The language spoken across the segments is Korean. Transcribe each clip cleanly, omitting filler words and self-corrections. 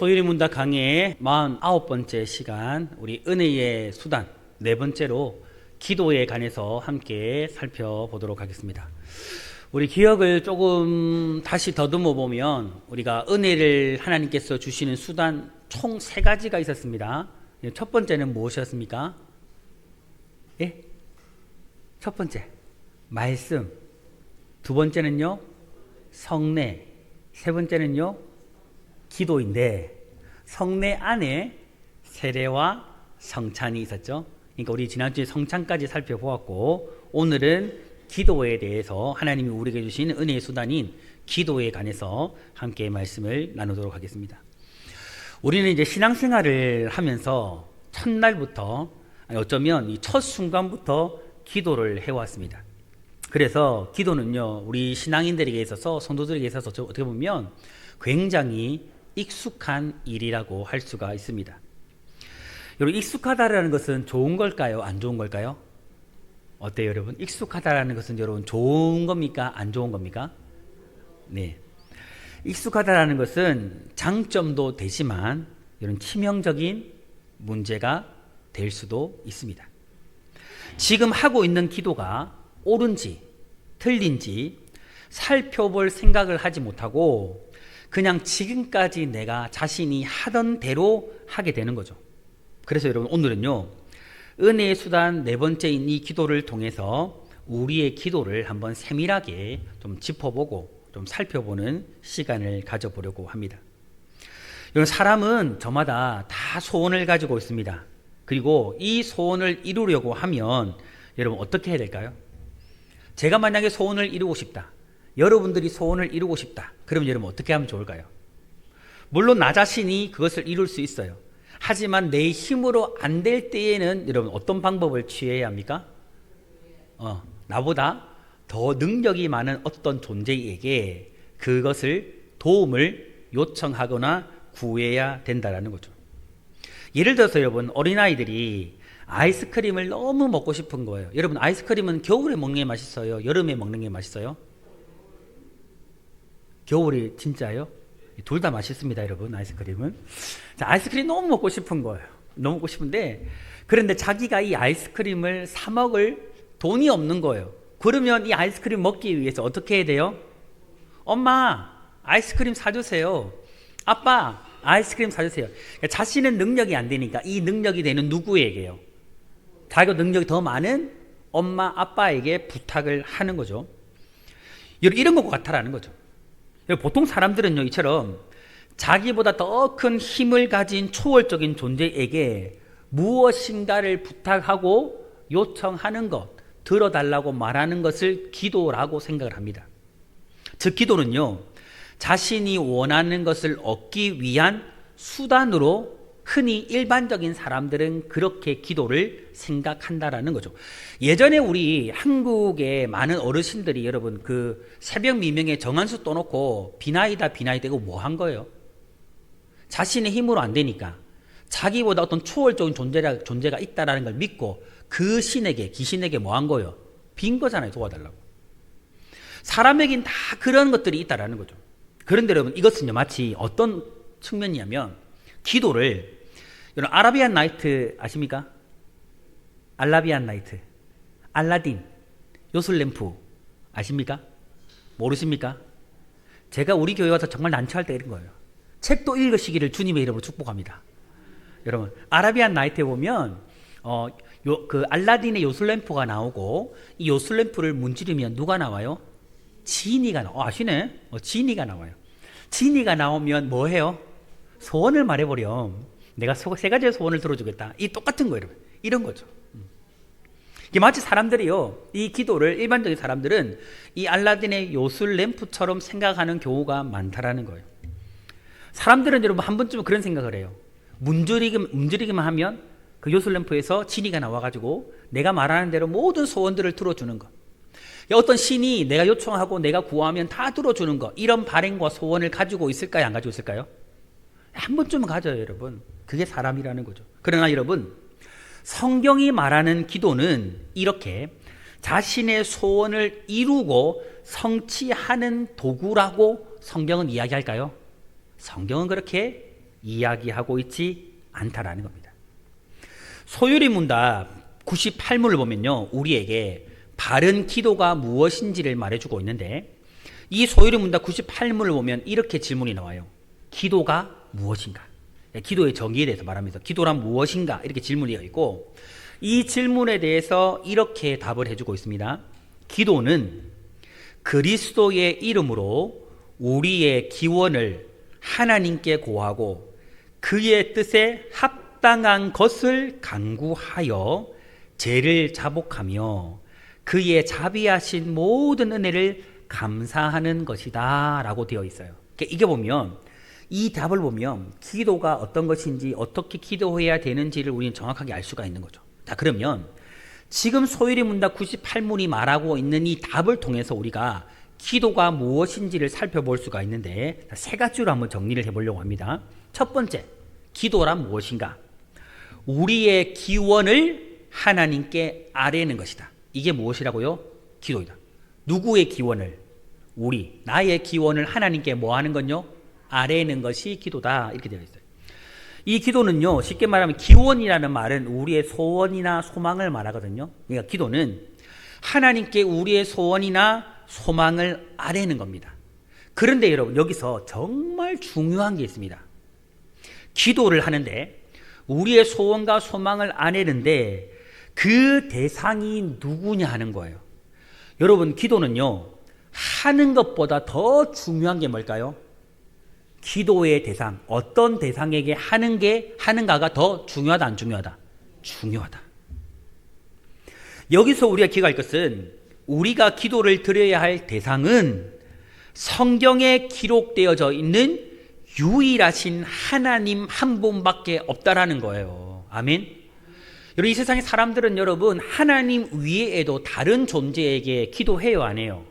소율이 문답 강의의 49번째 시간, 우리 은혜의 수단 네 번째로 기도에 관해서 함께 살펴보도록 하겠습니다. 우리 기억을 조금 다시 더듬어 보면 우리가 은혜를 하나님께서 주시는 수단 총 세 가지가 있었습니다. 첫 번째는 무엇이었습니까? 예? 첫 번째 말씀, 두 번째는요 성례, 세 번째는요 기도인데, 성례 안에 세례와 성찬이 있었죠. 그러니까 우리 지난주에 성찬까지 살펴보았고, 오늘은 기도에 대해서 하나님이 우리에게 주신 은혜의 수단인 기도에 관해서 함께 말씀을 나누도록 하겠습니다. 우리는 이제 신앙생활을 하면서 첫날부터, 어쩌면 이 첫 순간부터 기도를 해왔습니다. 그래서 기도는요 우리 신앙인들에게 있어서, 성도들에게 있어서 어떻게 보면 굉장히 익숙한 일이라고 할 수가 있습니다. 여러분, 익숙하다라는 것은 좋은 걸까요? 안 좋은 걸까요? 어때요, 여러분? 익숙하다라는 것은 여러분 좋은 겁니까? 안 좋은 겁니까? 네. 익숙하다라는 것은 장점도 되지만 이런 치명적인 문제가 될 수도 있습니다. 지금 하고 있는 기도가 옳은지 틀린지 살펴볼 생각을 하지 못하고 그냥 지금까지 내가 자신이 하던 대로 하게 되는 거죠. 그래서 여러분, 오늘은요 은혜의 수단 네 번째인 이 기도를 통해서 우리의 기도를 한번 세밀하게 좀 짚어보고 좀 살펴보는 시간을 가져보려고 합니다. 여러분, 사람은 저마다 다 소원을 가지고 있습니다. 그리고 이 소원을 이루려고 하면 여러분 어떻게 해야 될까요? 제가 만약에 소원을 이루고 싶다, 여러분들이 소원을 이루고 싶다, 그럼 여러분 어떻게 하면 좋을까요? 물론 나 자신이 그것을 이룰 수 있어요. 하지만 내 힘으로 안 될 때에는 여러분 어떤 방법을 취해야 합니까? 나보다 더 능력이 많은 어떤 존재에게 그것을 도움을 요청하거나 구해야 된다는 거죠. 예를 들어서 여러분, 어린아이들이 아이스크림을 너무 먹고 싶은 거예요. 여러분, 아이스크림은 겨울에 먹는 게 맛있어요? 여름에 먹는 게 맛있어요? 겨울이 진짜요? 둘 다 맛있습니다, 여러분. 아이스크림은. 자, 아이스크림 너무 먹고 싶은 거예요. 너무 먹고 싶은데, 그런데 자기가 이 아이스크림을 사 먹을 돈이 없는 거예요. 그러면 이 아이스크림 먹기 위해서 어떻게 해야 돼요? 엄마, 아이스크림 사주세요. 아빠, 아이스크림 사주세요. 그러니까 자신은 능력이 안 되니까 이 능력이 되는 누구에게요? 자기가 능력이 더 많은 엄마, 아빠에게 부탁을 하는 거죠. 이런 것과 같다라는 거죠. 보통 사람들은요, 이처럼 자기보다 더 큰 힘을 가진 초월적인 존재에게 무엇인가를 부탁하고 요청하는 것, 들어달라고 말하는 것을 기도라고 생각을 합니다. 즉, 기도는요, 자신이 원하는 것을 얻기 위한 수단으로 흔히 일반적인 사람들은 그렇게 기도를 생각한다라는 거죠. 예전에 우리 한국의 많은 어르신들이 여러분 그 새벽 미명에 정한수 떠놓고 비나이다 비나이되고 뭐 한 거예요? 자신의 힘으로 안 되니까 자기보다 어떤 초월적인 존재가 있다라는 걸 믿고 그 신에게, 귀신에게 뭐 한 거예요? 빈 거잖아요, 도와달라고. 사람에겐 다 그런 것들이 있다라는 거죠. 그런데 여러분, 이것은요 마치 어떤 측면이냐면, 기도를, 여러분 아라비안 나이트 아십니까? 알라비안 나이트, 알라딘, 요술램프 아십니까? 모르십니까? 제가 우리 교회 와서 정말 난처할 때 이런 거예요. 책도 읽으시기를 주님의 이름으로 축복합니다. 여러분, 아라비안 나이트에 보면 그 알라딘의 요술램프가 나오고, 이 요술램프를 문지르면 누가 나와요? 지니가 나와요. 아시네? 지니가 나와요. 지니가 나오면 뭐 해요? 소원을 말해버려. 내가 세 가지의 소원을 들어주겠다. 이 똑같은 거예요, 여러분. 이런 거죠. 이게 마치 사람들이요, 이 기도를, 일반적인 사람들은 이 알라딘의 요술 램프처럼 생각하는 경우가 많다라는 거예요. 사람들은 여러분 한 번쯤은 그런 생각을 해요. 문지르기만 하면 그 요술 램프에서 지니가 나와가지고 내가 말하는 대로 모든 소원들을 들어주는 것. 어떤 신이 내가 요청하고 내가 구하면 다 들어주는 것, 이런 바램과 소원을 가지고 있을까요? 안 가지고 있을까요? 한 번쯤은 가져요, 여러분. 그게 사람이라는 거죠. 그러나 여러분, 성경이 말하는 기도는 이렇게 자신의 소원을 이루고 성취하는 도구라고 성경은 이야기할까요? 성경은 그렇게 이야기하고 있지 않다라는 겁니다. 소유리 문답 98문을 보면요, 우리에게 바른 기도가 무엇인지를 말해주고 있는데, 이 소유리 문답 98문을 보면 이렇게 질문이 나와요. 기도가 무엇인가? 기도의 정의에 대해서 말하면서 기도란 무엇인가? 이렇게 질문이 있고, 이 질문에 대해서 이렇게 답을 해주고 있습니다. 기도는 그리스도의 이름으로 우리의 기원을 하나님께 고하고 그의 뜻에 합당한 것을 간구하여 죄를 자복하며 그의 자비하신 모든 은혜를 감사하는 것이다 라고 되어 있어요. 이게 보면, 이 답을 보면 기도가 어떤 것인지, 어떻게 기도해야 되는지를 우리는 정확하게 알 수가 있는 거죠. 자, 그러면 지금 소유리 문답 98문이 말하고 있는 이 답을 통해서 우리가 기도가 무엇인지를 살펴볼 수가 있는데, 세 가지로 한번 정리를 해보려고 합니다. 첫 번째, 기도란 무엇인가? 우리의 기원을 하나님께 아뢰는 것이다. 이게 무엇이라고요? 기도이다. 누구의 기원을? 우리, 나의 기원을 하나님께 뭐 하는 건요? 아뢰는 것이 기도다. 이렇게 되어 있어요. 이 기도는요, 쉽게 말하면 기원이라는 말은 우리의 소원이나 소망을 말하거든요. 그러니까 기도는 하나님께 우리의 소원이나 소망을 아뢰는 겁니다. 그런데 여러분, 여기서 정말 중요한 게 있습니다. 기도를 하는데 우리의 소원과 소망을 아뢰는데 그 대상이 누구냐 하는 거예요. 여러분, 기도는요, 하는 것보다 더 중요한 게 뭘까요? 기도의 대상, 어떤 대상에게 하는가가 더 중요하다, 안 중요하다? 중요하다. 여기서 우리가 기억할 것은, 우리가 기도를 드려야 할 대상은 성경에 기록되어져 있는 유일하신 하나님 한 분밖에 없다라는 거예요. 아멘. 여러분, 이 세상의 사람들은 여러분, 하나님 위에도 다른 존재에게 기도해요, 안 해요?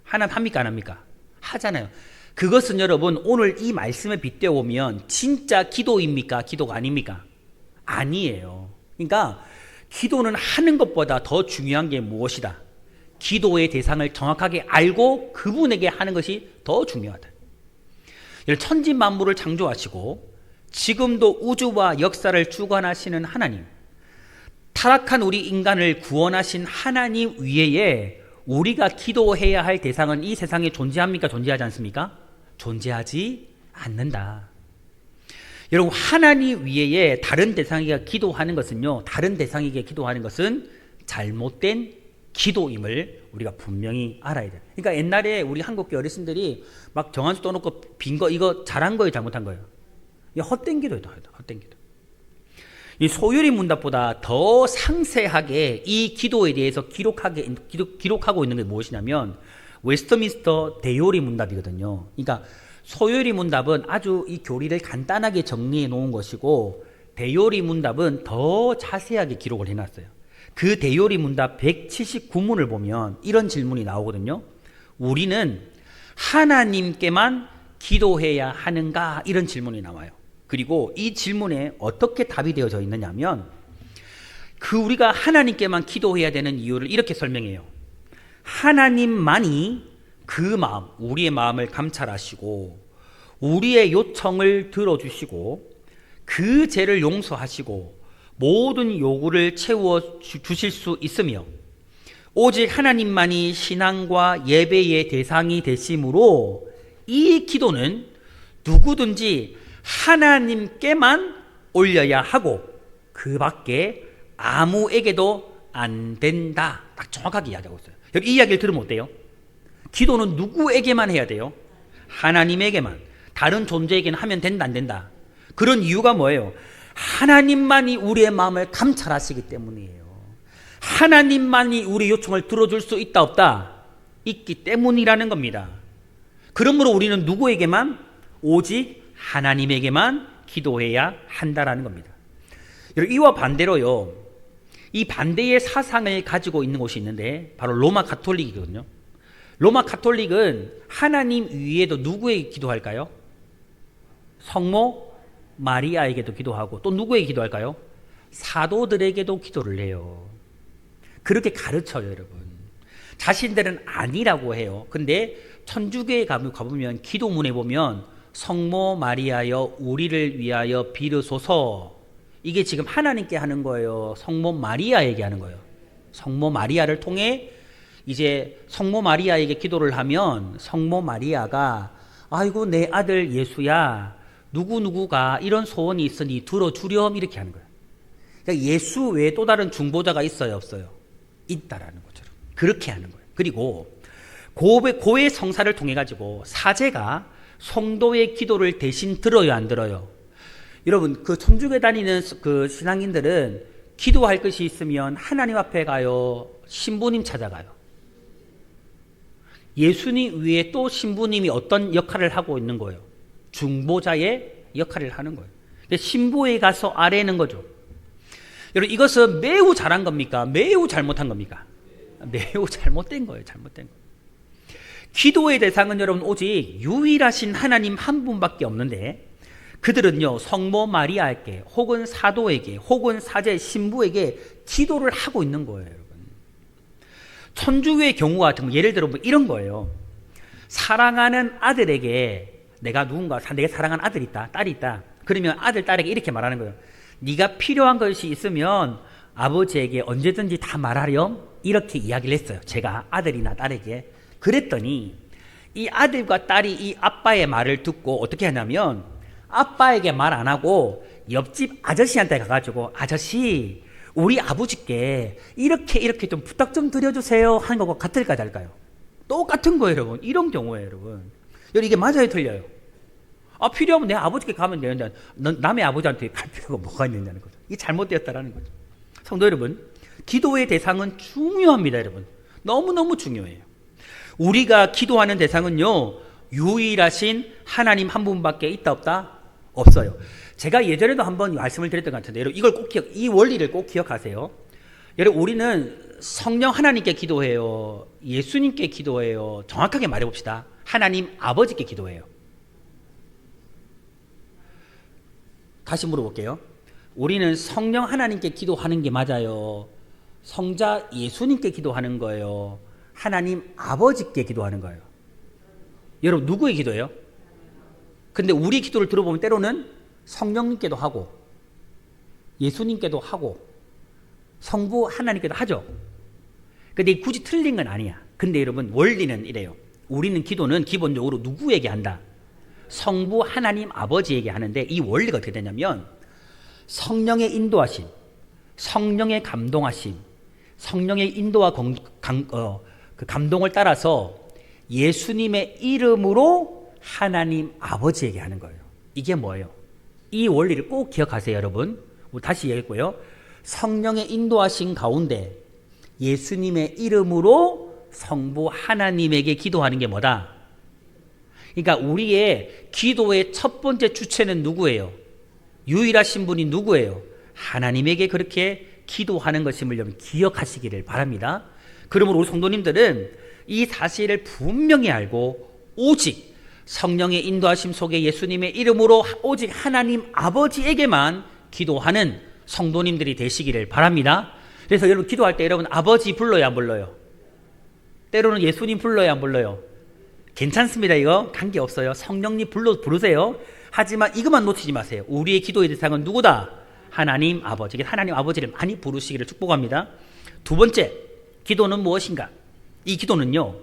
하나님 합니까, 안 합니까? 하잖아요. 그것은 여러분, 오늘 이 말씀에 빗대어보면 진짜 기도입니까? 기도가 아닙니까? 아니에요. 그러니까 기도는 하는 것보다 더 중요한 게 무엇이다? 기도의 대상을 정확하게 알고 그분에게 하는 것이 더 중요하다. 천지 만물을 창조하시고 지금도 우주와 역사를 주관하시는 하나님, 타락한 우리 인간을 구원하신 하나님 위에 우리가 기도해야 할 대상은 이 세상에 존재합니까? 존재하지 않습니까? 존재하지 않는다. 여러분, 하나님 위에 다른 대상에게 기도하는 것은요, 다른 대상에게 기도하는 것은 잘못된 기도임을 우리가 분명히 알아야 돼요. 그러니까 옛날에 우리 한국교 어르신들이 막 정한수 떠놓고 빈 거, 이거 잘한 거예요, 잘못한 거예요? 헛된 기도예요, 헛된 기도. 이 소유리 문답보다 더 상세하게 이 기도에 대해서 기록하고 있는 게 무엇이냐면 웨스트민스터 대요리 문답이거든요. 그러니까 소유리 문답은 아주 이 교리를 간단하게 정리해 놓은 것이고, 대요리 문답은 더 자세하게 기록을 해놨어요. 그 대요리 문답 179문을 보면 이런 질문이 나오거든요. 우리는 하나님께만 기도해야 하는가? 이런 질문이 나와요. 그리고 이 질문에 어떻게 답이 되어져 있느냐면, 우리가 하나님께만 기도해야 되는 이유를 이렇게 설명해요. 하나님만이 그 마음, 우리의 마음을 감찰하시고 우리의 요청을 들어주시고 그 죄를 용서하시고 모든 요구를 채워 주실 수 있으며, 오직 하나님만이 신앙과 예배의 대상이 되심으로 이 기도는 누구든지 하나님께만 올려야 하고 그 밖에 아무에게도 안 된다. 딱 정확하게 이야기하고 있어요. 이 이야기를 들으면 어때요? 기도는 누구에게만 해야 돼요? 하나님에게만. 다른 존재에게는 하면 된다, 안 된다? 그런 이유가 뭐예요? 하나님만이 우리의 마음을 감찰하시기 때문이에요. 하나님만이 우리 요청을 들어줄 수 있다, 없다? 있기 때문이라는 겁니다. 그러므로 우리는 누구에게만? 오직 하나님에게만 기도해야 한다라는 겁니다. 이와 반대로요, 이 반대의 사상을 가지고 있는 곳이 있는데 바로 로마 가톨릭이거든요. 로마 가톨릭은 하나님 위에도 누구에게 기도할까요? 성모 마리아에게도 기도하고 또 누구에게 기도할까요? 사도들에게도 기도를 해요. 그렇게 가르쳐요, 여러분. 자신들은 아니라고 해요. 근데 천주교에 가보면 기도문에 보면 성모 마리아여 우리를 위하여 빌으소서. 이게 지금 하나님께 하는 거예요. 성모 마리아에게 하는 거예요. 성모 마리아를 통해 이제 성모 마리아에게 기도를 하면 성모 마리아가 아이고 내 아들 예수야 누구누구가 이런 소원이 있으니 들어주렴 이렇게 하는 거예요. 그러니까 예수 외에 또 다른 중보자가 있어요 없어요? 있다라는 것처럼 그렇게 하는 거예요. 그리고 고의 성사를 통해 가지고 사제가 성도의 기도를 대신 들어요 안 들어요? 여러분 그 천주교 다니는 그 신앙인들은 기도할 것이 있으면 하나님 앞에 가요 신부님 찾아가요. 예수님 위에 또 신부님이 어떤 역할을 하고 있는 거예요? 중보자의 역할을 하는 거예요. 신부에 가서 아뢰는 거죠. 여러분 이것은 매우 잘한 겁니까? 매우 잘못한 겁니까? 매우 잘못된 거예요. 잘못된 거예요. 기도의 대상은 여러분 오직 유일하신 하나님 한 분밖에 없는데 그들은요 성모 마리아에게 혹은 사도에게 혹은 사제 신부에게 기도를 하고 있는 거예요. 여러분 천주교의 경우 같은 거 예를 들어 뭐 이런 거예요. 사랑하는 아들에게 내가 사랑하는 아들이 있다 딸이 있다 그러면 아들 딸에게 이렇게 말하는 거예요. 네가 필요한 것이 있으면 아버지에게 언제든지 다 말하렴 이렇게 이야기를 했어요. 제가 아들이나 딸에게. 그랬더니 이 아들과 딸이 이 아빠의 말을 듣고 어떻게 하냐면 아빠에게 말 안 하고 옆집 아저씨한테 가가지고 아저씨 우리 아버지께 이렇게 좀 부탁 좀 드려주세요 하는 거고 같을까 다를까요? 똑같은 거예요 여러분. 이런 경우에 여러분 이게 맞아요 틀려요? 필요하면 내 아버지께 가면 되는데 남의 아버지한테 갈 필요가 뭐가 있느냐는 거죠. 이게 잘못되었다라는 거죠. 성도 여러분 기도의 대상은 중요합니다 여러분. 너무너무 중요해요. 우리가 기도하는 대상은요 유일하신 하나님 한 분밖에 있다 없다? 없어요. 제가 예전에도 한번 말씀을 드렸던 것 같은데 여러분 이걸 이 원리를 꼭 기억하세요. 여러분 우리는 성령 하나님께 기도해요? 예수님께 기도해요? 정확하게 말해봅시다. 하나님 아버지께 기도해요. 다시 물어볼게요. 우리는 성령 하나님께 기도하는 게 맞아요? 성자 예수님께 기도하는 거예요? 하나님 아버지께 기도하는 거예요? 여러분 누구의 기도예요? 근데 우리 기도를 들어보면 때로는 성령님께도 하고 예수님께도 하고 성부 하나님께도 하죠. 근데 굳이 틀린 건 아니야. 근데 여러분 원리는 이래요. 우리는 기도는 기본적으로 누구에게 한다? 성부 하나님 아버지에게 하는데 이 원리가 어떻게 되냐면 성령의 인도하심, 성령의 감동하심, 성령의 인도와 그 감동을 따라서 예수님의 이름으로 하나님 아버지에게 하는 거예요. 이게 뭐예요? 이 원리를 꼭 기억하세요 여러분. 다시 얘기했고요. 성령의 인도하신 가운데 예수님의 이름으로 성부 하나님에게 기도하는 게 뭐다? 그러니까 우리의 기도의 첫 번째 주체는 누구예요? 유일하신 분이 누구예요? 하나님에게 그렇게 기도하는 것임을 여러분 기억하시기를 바랍니다. 그러므로 우리 성도님들은 이 사실을 분명히 알고 오직 성령의 인도하심 속에 예수님의 이름으로 오직 하나님 아버지에게만 기도하는 성도님들이 되시기를 바랍니다. 그래서 여러분 기도할 때 여러분 아버지 불러요 안 불러요? 때로는 예수님 불러요 안 불러요? 괜찮습니다. 이거 관계없어요. 성령님 부르세요. 하지만 이것만 놓치지 마세요. 우리의 기도의 대상은 누구다? 하나님 아버지. 하나님 아버지를 많이 부르시기를 축복합니다. 두 번째, 기도는 무엇인가? 이 기도는요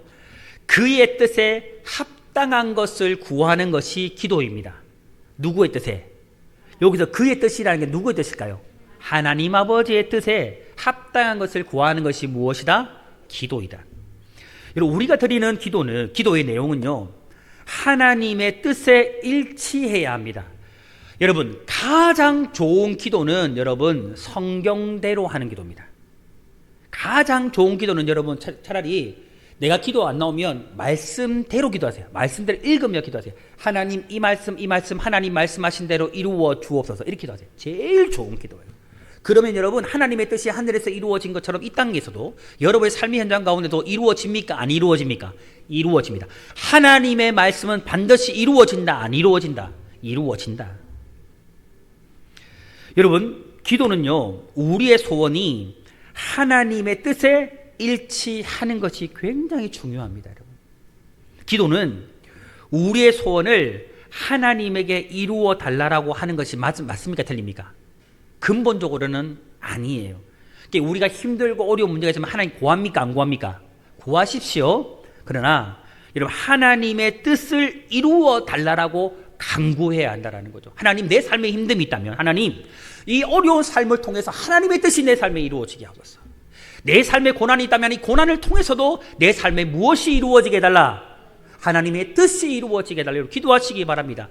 그의 뜻에 합당한 것을 구하는 것이 기도입니다. 누구의 뜻에? 여기서 그의 뜻이라는 게 누구의 뜻일까요? 하나님 아버지의 뜻에 합당한 것을 구하는 것이 무엇이다? 기도이다. 여러분 우리가 드리는 기도는 기도의 내용은요 하나님의 뜻에 일치해야 합니다. 여러분 가장 좋은 기도는 여러분 성경대로 하는 기도입니다. 가장 좋은 기도는 여러분 차라리 내가 기도 안 나오면 말씀대로 기도하세요. 말씀대로 읽으며 기도하세요. 하나님 이 말씀 하나님 말씀하신 대로 이루어 주옵소서 이렇게 기도하세요. 제일 좋은 기도예요. 그러면 여러분 하나님의 뜻이 하늘에서 이루어진 것처럼 이 땅에서도 여러분의 삶의 현장 가운데도 이루어집니까? 안 이루어집니까? 이루어집니다. 하나님의 말씀은 반드시 이루어진다? 안 이루어진다? 이루어진다. 여러분 기도는요 우리의 소원이 하나님의 뜻에 일치하는 것이 굉장히 중요합니다. 여러분. 기도는 우리의 소원을 하나님에게 이루어 달라라고 하는 것이 맞습니까? 틀립니까? 근본적으로는 아니에요. 우리가 힘들고 어려운 문제가 있으면 하나님 구합니까? 안 구합니까? 구하십시오. 그러나 여러분, 하나님의 뜻을 이루어 달라라고 간구해야 한다는 거죠. 하나님, 내 삶에 힘듦이 있다면 하나님, 이 어려운 삶을 통해서 하나님의 뜻이 내 삶에 이루어지게 하소서. 내 삶에 고난이 있다면 이 고난을 통해서도 내 삶에 무엇이 이루어지게 해달라? 하나님의 뜻이 이루어지게 해달라고 기도하시기 바랍니다.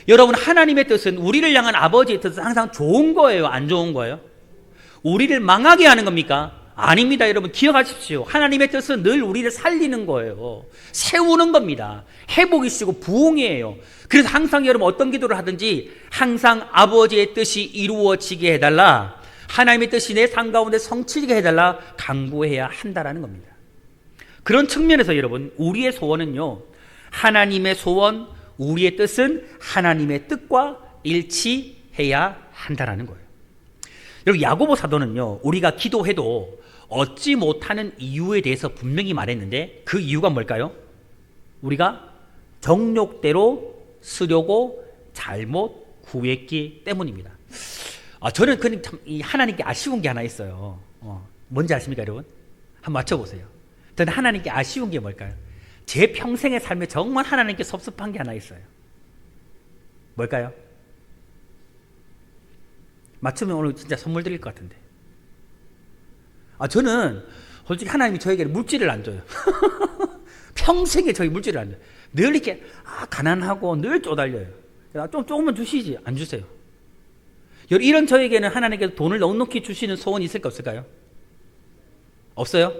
여러분, 하나님의 뜻은, 우리를 향한 아버지의 뜻은 항상 좋은 거예요? 안 좋은 거예요? 우리를 망하게 하는 겁니까? 아닙니다. 여러분, 기억하십시오. 하나님의 뜻은 늘 우리를 살리는 거예요. 세우는 겁니다. 회복이시고 부흥이에요. 그래서 항상 여러분, 어떤 기도를 하든지 항상 아버지의 뜻이 이루어지게 해달라, 하나님의 뜻이 내 삶 가운데 성취되게 해달라 간구해야 한다라는 겁니다. 그런 측면에서 여러분, 우리의 소원은요, 하나님의 소원, 우리의 뜻은 하나님의 뜻과 일치해야 한다라는 거예요. 여러분, 야고보 사도는요, 우리가 기도해도 얻지 못하는 이유에 대해서 분명히 말했는데, 그 이유가 뭘까요? 우리가 정욕대로 쓰려고 잘못 구했기 때문입니다. 저는 그냥 참 하나님께 아쉬운 게 하나 있어요. 뭔지 아십니까, 여러분? 한번 맞춰보세요. 저는 하나님께 아쉬운 게 뭘까요? 제 평생의 삶에 정말 하나님께 섭섭한 게 하나 있어요. 뭘까요? 맞추면 오늘 진짜 선물 드릴 것 같은데. 저는 솔직히 하나님이 저에게 물질을 안 줘요. 평생에 저희 물질을 안 줘요. 늘 이렇게 가난하고 늘 쪼달려요. 조금만 주시지, 안 주세요. 이런 저에게는 하나님께서 돈을 넉넉히 주시는 소원이 있을까 없을까요? 없어요?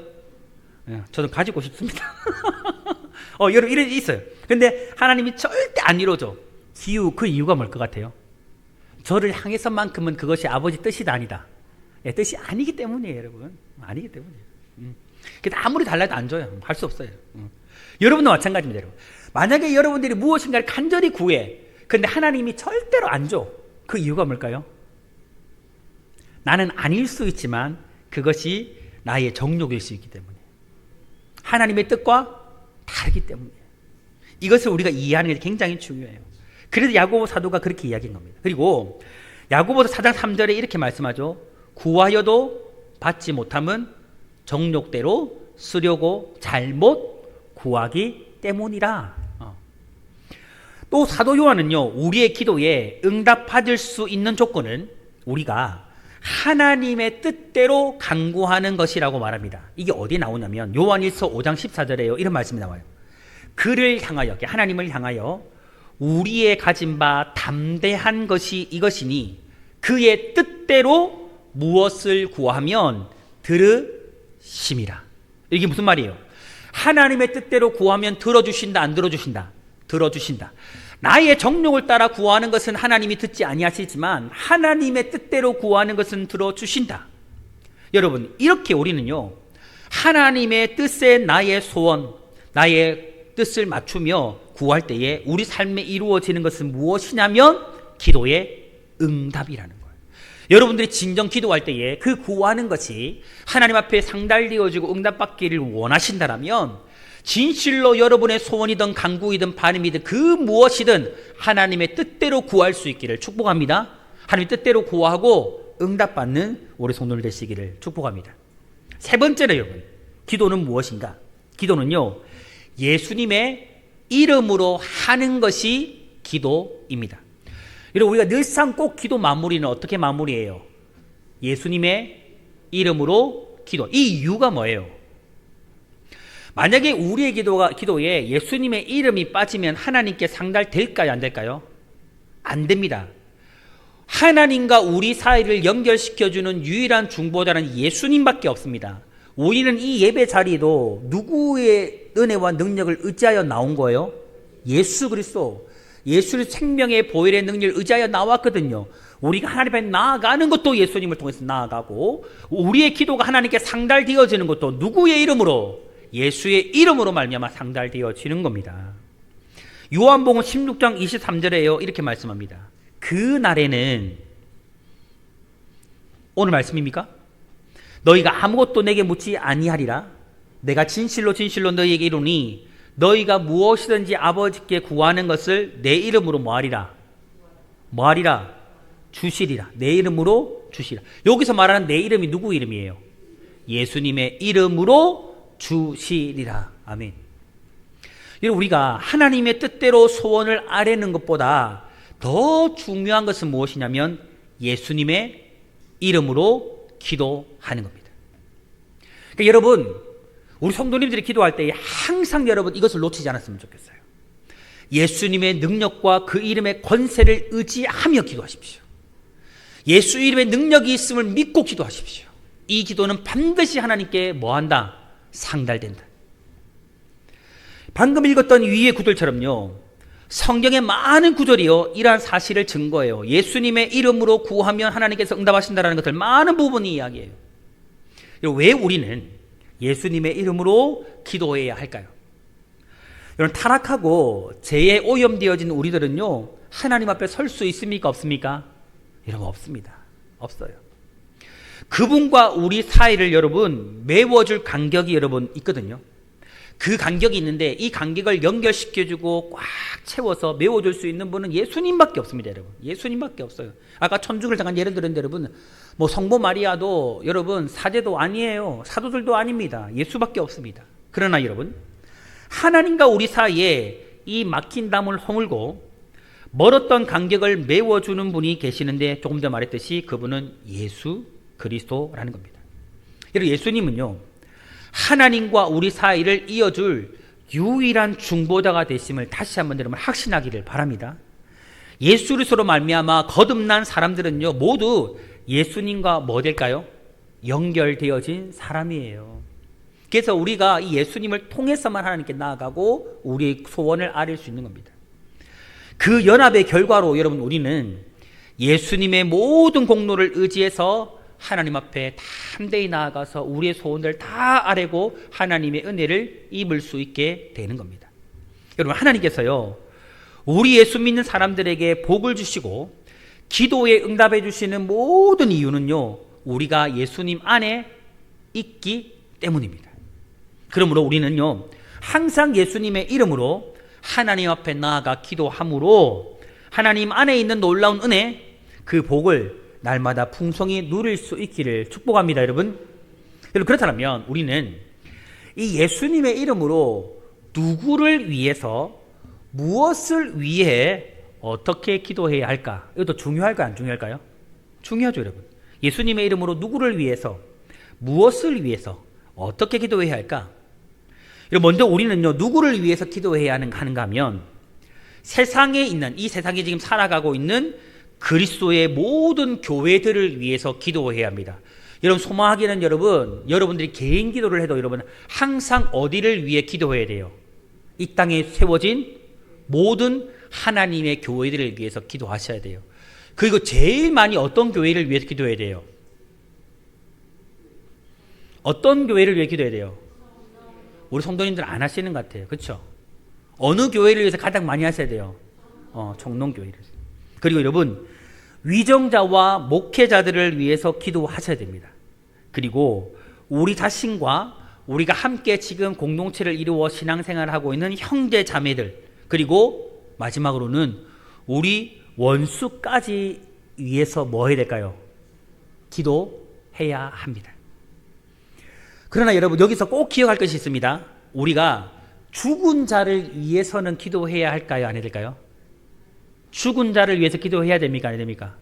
저는 가지고 싶습니다. 여러분, 이런 게 있어요. 근데 하나님이 절대 안 이루어져. 그 이유가 뭘 것 같아요? 저를 향해서만큼은 그것이 아버지 뜻이다, 아니다. 뜻이 아니기 때문이에요, 여러분. 아니기 때문이에요. 그래서 아무리 달라도 안 줘요. 할 수 없어요. 여러분도 마찬가지입니다, 여러분. 만약에 여러분들이 무엇인가를 간절히 구해. 근데 하나님이 절대로 안 줘. 그 이유가 뭘까요? 나는 아닐 수 있지만 그것이 나의 정욕일 수 있기 때문에, 하나님의 뜻과 다르기 때문에, 이것을 우리가 이해하는 게 굉장히 중요해요. 그래서 야고보 사도가 그렇게 이야기한 겁니다. 그리고 야고보서 4장 3절에 이렇게 말씀하죠. 구하여도 받지 못함은 정욕대로 쓰려고 잘못 구하기 때문이라. 또 사도 요한은요, 우리의 기도에 응답받을 수 있는 조건은 우리가 하나님의 뜻대로 간구하는 것이라고 말합니다. 이게 어디에 나오냐면 요한일서 5장 14절에요. 이런 말씀이 나와요. 그를 향하여, 하나님을 향하여 우리의 가진 바 담대한 것이 이것이니 그의 뜻대로 무엇을 구하면 들으심이라. 이게 무슨 말이에요? 하나님의 뜻대로 구하면 들어주신다, 안 들어주신다? 들어주신다. 나의 정욕을 따라 구하는 것은 하나님이 듣지 아니하시지만 하나님의 뜻대로 구하는 것은 들어주신다. 여러분, 이렇게 우리는요, 하나님의 뜻에 나의 소원, 나의 뜻을 맞추며 구할 때에 우리 삶에 이루어지는 것은 무엇이냐면 기도의 응답이라는 거예요. 여러분들이 진정 기도할 때에 그 구하는 것이 하나님 앞에 상달되어지고 응답받기를 원하신다라면 진실로 여러분의 소원이든 간구이든 바람이든 그 무엇이든 하나님의 뜻대로 구할 수 있기를 축복합니다. 하나님의 뜻대로 구하고 응답받는 우리 성도들 되시기를 축복합니다. 세 번째로 여러분, 기도는 무엇인가? 기도는요, 예수님의 이름으로 하는 것이 기도입니다. 여러분, 우리가 늘상 꼭 기도 마무리는 어떻게 마무리해요? 예수님의 이름으로 기도. 이 이유가 뭐예요? 만약에 우리의 기도에 예수님의 이름이 빠지면 하나님께 상달될까요? 안 될까요? 안 됩니다. 하나님과 우리 사이를 연결시켜주는 유일한 중보자는 예수님밖에 없습니다. 우리는 이 예배 자리도 누구의 은혜와 능력을 의지하여 나온 거예요? 예수 그리스도, 예수의 생명의 보혈의 능력을 의지하여 나왔거든요. 우리가 하나님 앞에 나아가는 것도 예수님을 통해서 나아가고, 우리의 기도가 하나님께 상달되어지는 것도 누구의 이름으로? 예수의 이름으로 말미암아 상달되어지는 겁니다. 요한복음 16장 23절에요 이렇게 말씀합니다. 그 날에는, 오늘 말씀입니까? 너희가 아무것도 내게 묻지 아니하리라. 내가 진실로 진실로 너희에게 이르노니 너희가 무엇이든지 아버지께 구하는 것을 내 이름으로 뭐하리라? 뭐하리라? 주시리라. 내 이름으로 주시리라. 여기서 말하는 내 이름이 누구 이름이에요? 예수님의 이름으로 주시리라. 아멘. 여러분, 우리가 하나님의 뜻대로 소원을 아뢰는 것보다 더 중요한 것은 무엇이냐면 예수님의 이름으로 기도하는 겁니다. 그러니까 여러분, 우리 성도님들이 기도할 때 항상 여러분 이것을 놓치지 않았으면 좋겠어요. 예수님의 능력과 그 이름의 권세를 의지하며 기도하십시오. 예수 이름의 능력이 있음을 믿고 기도하십시오. 이 기도는 반드시 하나님께 뭐한다? 상달된다. 방금 읽었던 위의 구절처럼요, 성경의 많은 구절이요 이러한 사실을 증거해요. 예수님의 이름으로 구하면 하나님께서 응답하신다는 것을 많은 부분이 이야기해요. 왜 우리는 예수님의 이름으로 기도해야 할까요? 여러분, 타락하고 죄에 오염되어진 우리들은요 하나님 앞에 설 수 있습니까? 없습니까? 여러분, 없습니다. 없어요. 그분과 우리 사이를 여러분 메워줄 간격이 여러분 있거든요. 그 간격이 있는데 이 간격을 연결시켜주고 꽉 채워서 메워줄 수 있는 분은 예수님밖에 없습니다. 여러분, 예수님밖에 없어요. 아까 천주교를 잠깐 예를 들었는데 여러분, 뭐 성모 마리아도 여러분 사제도 아니에요. 사도들도 아닙니다. 예수밖에 없습니다. 그러나 여러분, 하나님과 우리 사이에 이 막힌 담을 허물고 멀었던 간격을 메워주는 분이 계시는데, 조금 전 말했듯이 그분은 예수 그리스도라는 겁니다. 여러분, 예수님은요 하나님과 우리 사이를 이어줄 유일한 중보자가 되심을 다시 한번 여러분 확신하기를 바랍니다. 예수 그리스도로 말미암아 거듭난 사람들은요 모두 예수님과 뭐 될까요? 연결되어진 사람이에요. 그래서 우리가 이 예수님을 통해서만 하나님께 나아가고 우리의 소원을 아뢰 수 있는 겁니다. 그 연합의 결과로 여러분 우리는 예수님의 모든 공로를 의지해서 하나님 앞에 담대히 나아가서 우리의 소원들을 다 아뢰고 하나님의 은혜를 입을 수 있게 되는 겁니다. 여러분, 하나님께서요 우리 예수 믿는 사람들에게 복을 주시고 기도에 응답해 주시는 모든 이유는요 우리가 예수님 안에 있기 때문입니다. 그러므로 우리는요 항상 예수님의 이름으로 하나님 앞에 나아가 기도함으로 하나님 안에 있는 놀라운 은혜, 그 복을 날마다 풍성히 누릴 수 있기를 축복합니다. 여러분, 그렇다면 우리는 이 예수님의 이름으로 누구를 위해서, 무엇을 위해 어떻게 기도해야 할까? 이것도 중요할까요? 안 중요할까요? 중요하죠. 여러분, 예수님의 이름으로 누구를 위해서, 무엇을 위해서 어떻게 기도해야 할까? 먼저 우리는요 누구를 위해서 기도해야 하는가 하면 세상에 있는, 이 세상에 지금 살아가고 있는 그리스도의 모든 교회들을 위해서 기도해야 합니다. 여러분, 소망하기는 여러분들이 개인 기도를 해도 여러분 항상 어디를 위해 기도해야 돼요? 이 땅에 세워진 모든 하나님의 교회들을 위해서 기도하셔야 돼요. 그리고 제일 많이 어떤 교회를 위해서 기도해야 돼요? 어떤 교회를 위해 기도해야 돼요? 우리 성도님들 안 하시는 것 같아요. 그렇죠? 어느 교회를 위해서 가장 많이 하셔야 돼요? 청농교회를. 그리고 여러분, 위정자와 목회자들을 위해서 기도하셔야 됩니다. 그리고 우리 자신과 우리가 함께 지금 공동체를 이루어 신앙생활을 하고 있는 형제 자매들, 그리고 마지막으로는 우리 원수까지 위해서 뭐 해야 될까요? 기도해야 합니다. 그러나 여러분, 여기서 꼭 기억할 것이 있습니다. 우리가 죽은 자를 위해서는 기도해야 할까요? 안 해야 될까요? 죽은 자를 위해서 기도해야 됩니까? 안 해야 됩니까?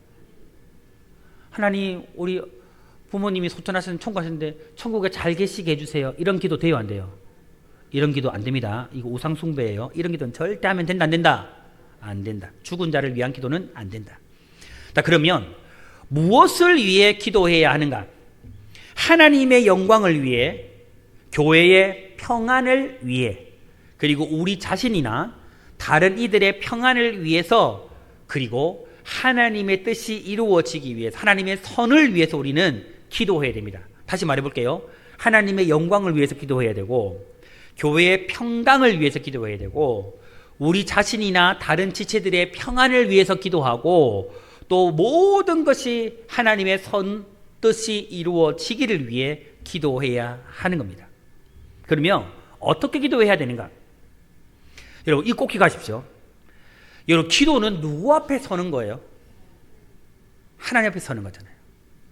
하나님, 우리 부모님이 소천하시는 천국 하시는데 천국에 잘 계시게 해주세요. 이런 기도 돼요? 안 돼요? 이런 기도 안 됩니다. 이거 우상숭배예요. 이런 기도는 절대 하면 된다, 안 된다? 안 된다. 죽은 자를 위한 기도는 안 된다. 자, 그러면 무엇을 위해 기도해야 하는가? 하나님의 영광을 위해, 교회의 평안을 위해, 그리고 우리 자신이나 다른 이들의 평안을 위해서, 그리고 하나님의 뜻이 이루어지기 위해서, 하나님의 선을 위해서 우리는 기도해야 됩니다. 다시 말해볼게요. 하나님의 영광을 위해서 기도해야 되고, 교회의 평강을 위해서 기도해야 되고, 우리 자신이나 다른 지체들의 평안을 위해서 기도하고, 또 모든 것이 하나님의 선 뜻이 이루어지기를 위해 기도해야 하는 겁니다. 그러면 어떻게 기도해야 되는가? 여러분 이 꼭 기억하십시오. 여러분 기도는 누구 앞에 서는 거예요? 하나님 앞에 서는 거잖아요.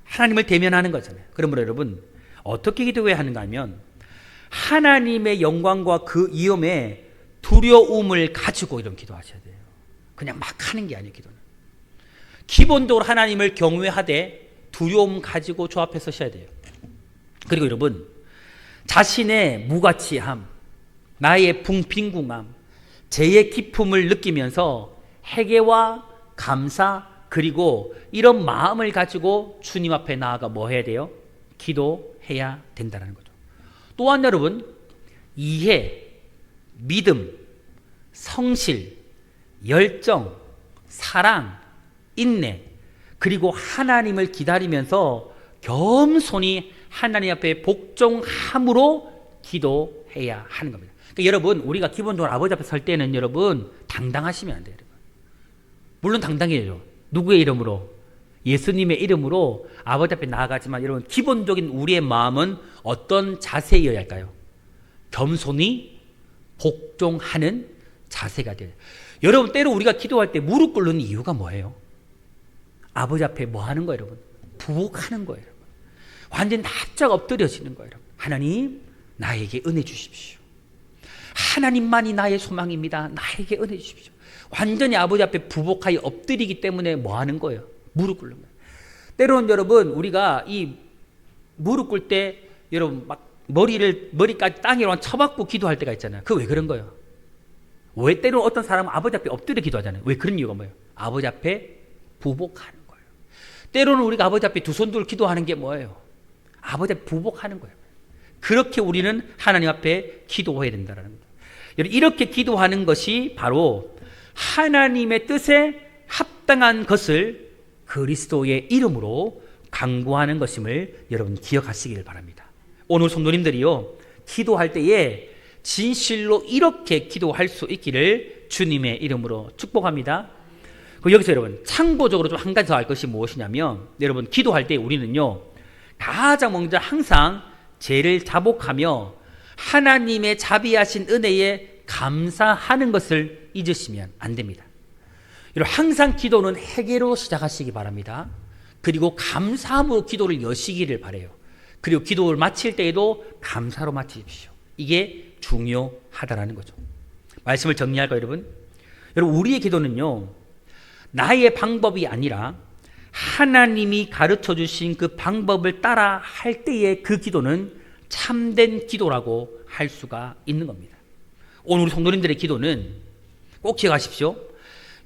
하나님을 대면하는 거잖아요. 그러므로 여러분 어떻게 기도해야 하는가 하면 하나님의 영광과 그 위엄에 두려움을 가지고 이런 기도하셔야 돼요. 그냥 막 하는 게 아니에요. 기도는 기본적으로 하나님을 경외하되 두려움 가지고 주 앞에 서셔야 돼요. 그리고 여러분 자신의 무가치함, 나의 빈궁함, 죄의 기품을 느끼면서 회개와 감사 그리고 이런 마음을 가지고 주님 앞에 나아가 뭐 해야 돼요? 기도해야 된다는 거죠. 또한 여러분 이해, 믿음, 성실, 열정, 사랑, 인내 그리고 하나님을 기다리면서 겸손히 하나님 앞에 복종함으로 기도해야 하는 겁니다. 그러니까 여러분 우리가 기본적으로 아버지 앞에 설 때는 여러분 당당하시면 안 돼요. 여러분. 물론 당당해요. 누구의 이름으로? 예수님의 이름으로 아버지 앞에 나아가지만 여러분 기본적인 우리의 마음은 어떤 자세여야 할까요? 겸손히 복종하는 자세가 돼요. 여러분 때로 우리가 기도할 때 무릎 꿇는 이유가 뭐예요? 아버지 앞에 뭐 하는 거예요, 여러분? 부복하는 거예요, 여러분. 완전 납작 엎드려지는 거예요, 여러분. 하나님, 나에게 은혜 주십시오. 하나님만이 나의 소망입니다. 나에게 은혜 주십시오. 완전히 아버지 앞에 부복하여 엎드리기 때문에 뭐 하는 거예요? 무릎 꿇는 거예요. 때로는 여러분, 우리가 이 무릎 꿇을 때 여러분 막 머리까지 땅에 쳐박고 기도할 때가 있잖아요. 그거 왜 그런 거예요? 왜 때로는 어떤 사람은 아버지 앞에 엎드려 기도하잖아요. 왜 그런 이유가 뭐예요? 아버지 앞에 부복하는 거예요. 때로는 우리가 아버지 앞에 두 손 들고 기도하는 게 뭐예요? 아버지 앞에 부복하는 거예요. 그렇게 우리는 하나님 앞에 기도해야 된다는 겁니다. 이렇게 기도하는 것이 바로 하나님의 뜻에 합당한 것을 그리스도의 이름으로 강구하는 것임을 여러분 기억하시길 바랍니다. 오늘 성도님들이요, 기도할 때에 진실로 이렇게 기도할 수 있기를 주님의 이름으로 축복합니다. 여기서 여러분 참고적으로 좀 한 가지 더 알 것이 무엇이냐면, 여러분 기도할 때 우리는요 가장 먼저 항상 죄를 자복하며 하나님의 자비하신 은혜에 감사하는 것을 잊으시면 안 됩니다. 여러분 항상 기도는 회개로 시작하시기 바랍니다. 그리고 감사함으로 기도를 여시기를 바라요. 그리고 기도를 마칠 때에도 감사로 마치십시오. 이게 중요하다라는 거죠. 말씀을 정리할까요, 여러분? 여러분 우리의 기도는요 나의 방법이 아니라 하나님이 가르쳐 주신 그 방법을 따라 할 때의 그 기도는 참된 기도라고 할 수가 있는 겁니다. 오늘 우리 성도님들의 기도는 꼭 기억하십시오.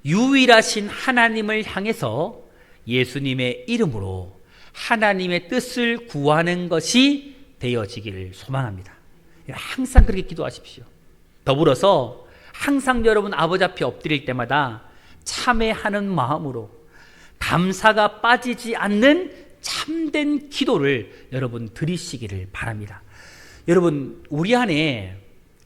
유일하신 하나님을 향해서 예수님의 이름으로 하나님의 뜻을 구하는 것이 되어지기를 소망합니다. 항상 그렇게 기도하십시오. 더불어서 항상 여러분 아버지 앞에 엎드릴 때마다 참회하는 마음으로 감사가 빠지지 않는 참된 기도를 여러분 드리시기를 바랍니다. 여러분 우리 안에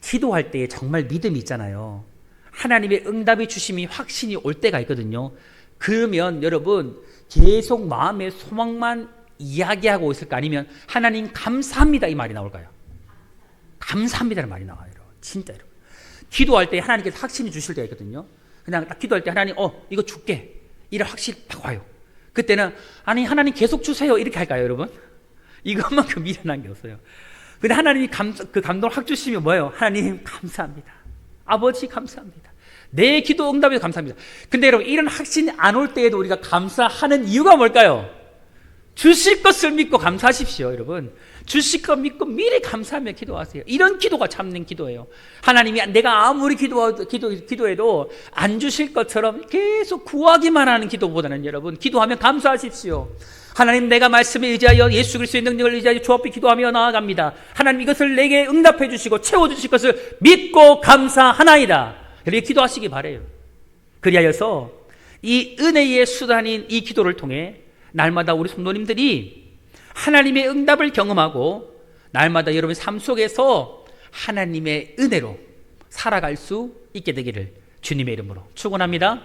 기도할 때에 정말 믿음이 있잖아요. 하나님의 응답이 주심이 확신이 올 때가 있거든요. 그러면 여러분 계속 마음의 소망만 이야기하고 있을 거 아니면 하나님 감사합니다 이 말이 나올까요? 감사합니다라는 말이 나와요. 진짜 여러분 기도할 때 하나님께서 확신이 주실 때가 있거든요. 그냥 딱 기도할 때 하나님 이거 줄게 이런 확실히 딱 와요. 그때는 아니 하나님 계속 주세요 이렇게 할까요, 여러분? 이것만큼 미련한 게 없어요. 근데 하나님이 그 감동을 확 주시면 뭐예요? 하나님 감사합니다. 아버지 감사합니다. 내 기도 응답에 감사합니다. 근데 여러분 이런 확신이 안 올 때에도 우리가 감사하는 이유가 뭘까요? 주실 것을 믿고 감사하십시오, 여러분. 주실 것 믿고 미리 감사하며 기도하세요. 이런 기도가 참된 기도예요. 하나님이 내가 아무리 기도해도 안 주실 것처럼 계속 구하기만 하는 기도보다는 여러분 기도하면 감사하십시오. 하나님 내가 말씀에 의지하여 예수 그리스도의 능력을 의지하여 주 앞에 기도하며 나아갑니다. 하나님 이것을 내게 응답해 주시고 채워주실 것을 믿고 감사하나이다. 이렇게 기도하시기 바라요. 그리하여서 이 은혜의 수단인 이 기도를 통해 날마다 우리 성도님들이 하나님의 응답을 경험하고 날마다 여러분의 삶 속에서 하나님의 은혜로 살아갈 수 있게 되기를 주님의 이름으로 축원합니다.